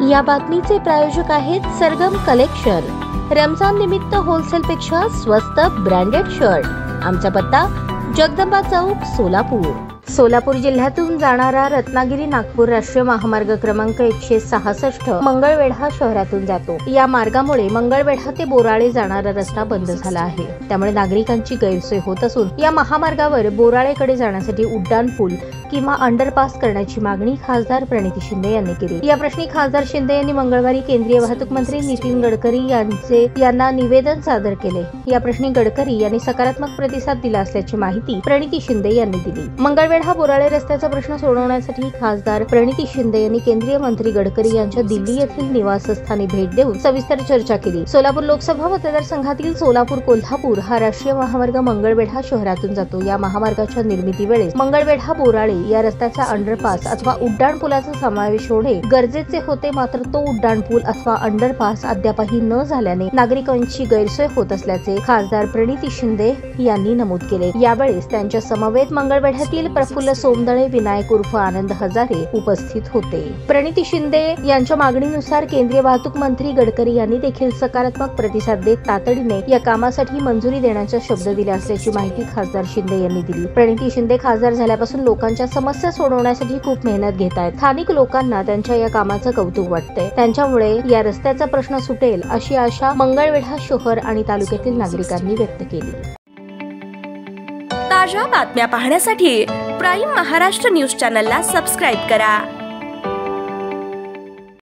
या बातमीचे प्रायोजक आहेत सरगम कलेक्शन। रमजान निमित्त होलसेल पेक्षा स्वस्त ब्रँडेड शर्ट। आमचा पत्ता जगदंबा चौक, सोलापूर। सोलापूर जिल्ह्यातून जाणारा रत्नागिरी नागपूर राष्ट्रीय महामार्ग क्रमांक 166 मंगळवेढा शहरातून जातो। या मार्गामुळे मंगळवेढा ते बोराळे जाणारा रस्ता बंद झाला आहे, त्यामुळे नागरिकांची गैरसोय होत असून या महामार्गावर बोराळेकडे जाण्यासाठी उड्डाण पूल किंवा अंडरपास करण्याची मागणी खासदार प्रणिती शिंदे यांनी केली। या प्रश्नी खासदार शिंदे यांनी मंगळवारी केंद्रीय वाहतूक मंत्री नितीन गडकरी यांना निवेदन सादर केले। या प्रश्नी गडकरी यांनी सकारात्मक प्रतिसाद दिला असल्याची माहिती प्रणिती शिंदे यांनी दिली। मंगळवेढा बोराळे रस्त्याचा प्रश्न सोडवण्यासाठी खासदार प्रणिती शिंदे यांनी केंद्रीय मंत्री गडकरी यांच्या दिल्ली येथील निवासस्थानी भेट देऊन सविस्तर चर्चा केली। सोलापूर लोकसभा मतदारसंघातील सोलापूर कोल्हापूर हा राष्ट्रीय महामार्ग मंगळवेढा शहरातून जातो। या महामार्गाच्या निर्मितीवेळेस मंगळवेढा बोराळे या रस्त्याचा अंडरपास अथवा उड्डाण पुलाचा समावेश होणे गरजेचे होते, मात्र तो उड्डाण पूल अथवा अंडरपास अद्यापही न झाल्याने नागरिकांची गैरसोय होत असल्याचे खासदार प्रणिती शिंदे यांनी नमूद केले। यावेळेस त्यांच्या समवेत मंगळवेढ्यातील प्रफुल्ल सोमदळे, विनायक उर्फ आनंद हजारे उपस्थित होते। प्रणिती शिंदे यांच्या मागणीनुसार केंद्रीय वाहतूक मंत्री गडकरी यांनी देखील सकारात्मक प्रतिसाद देत तातडीने या कामासाठी मंजुरी देण्याचा शब्द दिला असल्याची माहिती खासदार शिंदे यांनी दिली। प्रणिती शिंदे खासदार झाल्यापासून लोकांच्या समस्या सोडवण्यासाठी खूप मेहनत घेत आहेत। स्थानिक लोकांना त्यांच्या या कामाचं कौतुक वाटतंय, त्यांच्यामुळे या रस्त्याचा प्रश्न सुटेल अशी आशा मंगळवेढा शहर आणि तालुक्यातील नागरिकांनी व्यक्त केली। ताज्या बातम्या पाहण्यासाठी प्राईम महाराष्ट्र न्यूज चॅनलला सबस्क्राईब करा।